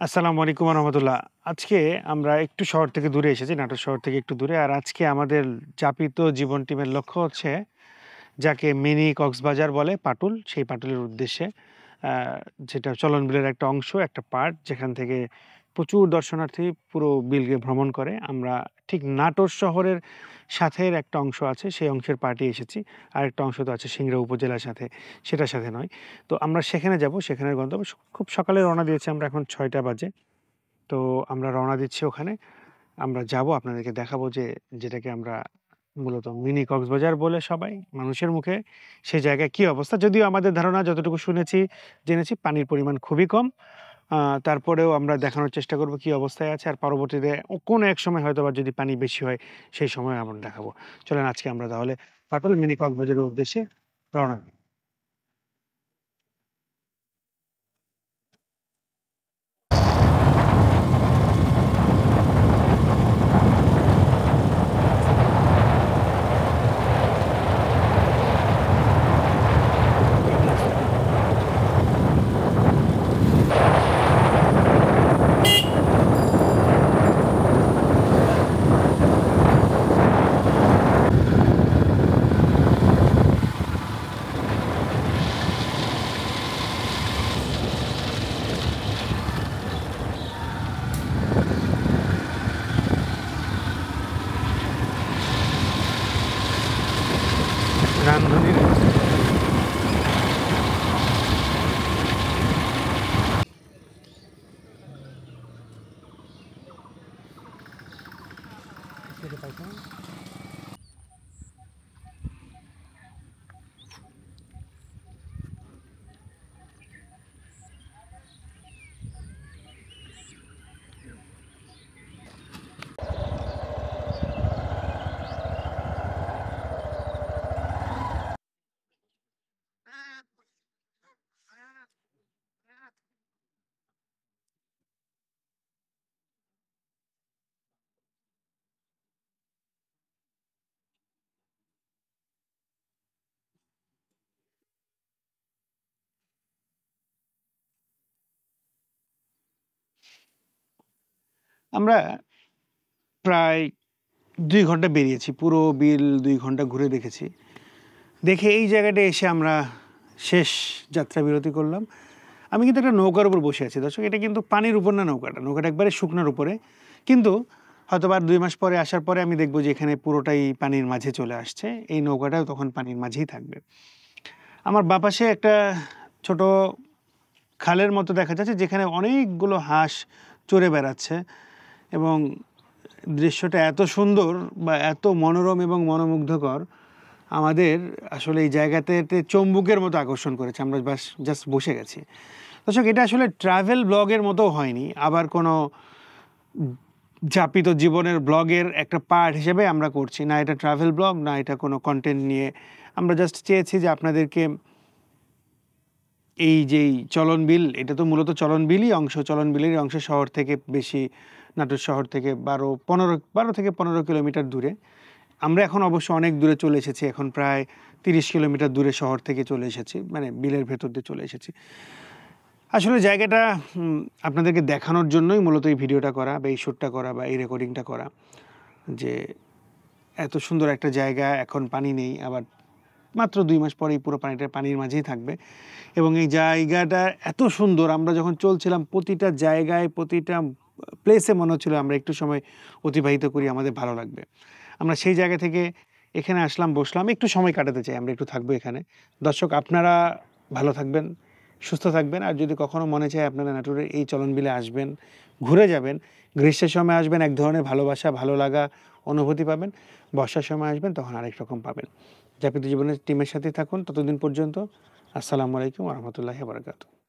আসসালামু আলাইকুম রহমতুল্লাহ। আজকে আমরা একটু শহর থেকে দূরে এসেছি, নাটোর শহর থেকে একটু দূরে। আর আজকে আমাদের যাপিত জীবন টিমের লক্ষ্য হচ্ছে যাকে মিনি কক্সবাজার বলে পাটুল, সেই পাটুলের উদ্দেশ্যে। আ যেটা চলন বিলের একটা অংশ, একটা পার্ট যেখান থেকে প্রচুর দর্শনার্থী পুরো বিলকে ভ্রমণ করে। আমরা ঠিক নাটোর শহরের সাথের একটা অংশ আছে, সেই অংশের পার্টে এসেছি। আরেকটা অংশ তো আছে সিংড়া উপজেলার সাথে, সেটার সাথে নয়। তো আমরা সেখানে যাব, সেখানের গন্তব্য খুব সকালে রওনা দিয়েছি আমরা, এখন ৬টা বাজে। তো আমরা রওনা দিচ্ছি ওখানে। আমরা যাবো, আপনাদেরকে দেখাবো যে যেটাকে আমরা মূলত মিনি কক্সবাজার বলে সবাই মানুষের মুখে, সেই জায়গায় কি অবস্থা? যদিও আমাদের ধারণা যতটুকু শুনেছি, জেনেছি পানির পরিমাণ খুবই কম। তারপরেও আমরা দেখানোর চেষ্টা করব কি অবস্থায় আছে। আর পরবর্তীতে কোনো এক সময় হয়তোবা যদি পানি বেশি হয়, সেই সময় আমরা দেখাবো। চলেন আজকে আমরা তাহলে পাটল মিনি কক্সবাজারের উদ্দেশ্যে রওনা দিই। রামধনির আমরা প্রায় ২ ঘন্টা বেরিয়েছি। পুরো বিল ২ ঘন্টা ঘুরে দেখেছি। দেখে এই জায়গাটায় এসে আমরা শেষ যাত্রা বিরতি করলাম। আমি কিন্তু একটা নৌকার উপর বসে আছি দর্শক। এটা কিন্তু পানির উপর না নৌকাটা। নৌকাটা একবারে শুকনার উপরে। কিন্তু হয়তোবা আর ২ মাস পরে আসার পরে আমি দেখব যে এখানে পুরোটাই পানির মাঝে চলে আসছে। এই নৌকাটাও তখন পানির মাঝেই থাকবে। আমার বাঁ পাশে একটা ছোট খালের মতো দেখা যাচ্ছে যেখানে অনেকগুলো হাঁস চরে বেড়াচ্ছে এবং দৃশ্যটা এত সুন্দর বা এত মনোরম এবং মনোমুগ্ধকর, আমাদের আসলে এই জায়গাতে চম্বুকের মতো আকর্ষণ করেছে। আমরা বাস জাস্ট বসে গেছি। দর্শক, এটা আসলে ট্রাভেল ব্লগের মতো হয়নি, আবার কোনো যাপিত জীবনের ব্লগের একটা পার্ট হিসেবে আমরা করছি না। এটা ট্রাভেল ব্লগ না, এটা কোনো কন্টেন্ট নিয়ে। আমরা জাস্ট চেয়েছি যে আপনাদেরকে এই যেই চলন বিল, এটা তো মূলত চলন বিলই অংশ, চলন বিলেরই অংশ। শহর থেকে বেশি, নাটোর শহর থেকে ১২ থেকে ১৫ কিলোমিটার দূরে। আমরা এখন অবশ্য অনেক দূরে চলে এসেছি, এখন প্রায় ৩০ কিলোমিটার দূরে শহর থেকে চলে এসেছি, মানে বিলের ভেতর দিয়ে চলে এসেছি। আসলে জায়গাটা আপনাদেরকে দেখানোর জন্যই মূলত এই ভিডিওটা করা বা এই শ্যুটটা করা বা এই রেকর্ডিংটা করা, যে এত সুন্দর একটা জায়গা, এখন পানি নেই, আবার মাত্র ২ মাস পরেই পুরো পানিটা পানির মাঝেই থাকবে। এবং এই জায়গাটা এত সুন্দর, আমরা যখন চলছিলাম প্রতিটা জায়গায়, প্রতিটা প্লেসে মনে হচ্ছিল আমরা একটু সময় অতিবাহিত করি, আমাদের ভালো লাগবে। আমরা সেই জায়গা থেকে এখানে আসলাম, বসলাম, একটু সময় কাটাতে চাই, আমরা একটু থাকবো এখানে। দর্শক, আপনারা ভালো থাকবেন, সুস্থ থাকবেন। আর যদি কখনো মনে চায় আপনারা নাটোরের এই চলন বিলে আসবেন, ঘুরে যাবেন, গ্রীষ্মের সময় আসবেন এক ধরনের ভালোবাসা, ভালো লাগা অনুভূতি পাবেন। বর্ষার সময় আসবেন তখন আরেক রকম পাবেন। যাপিত জীবনের টিমের সাথেই থাকুন ততদিন পর্যন্ত। আসসালামু আলাইকুম ওয়া রাহমাতুল্লাহি ওয়া বারাকাতুহু।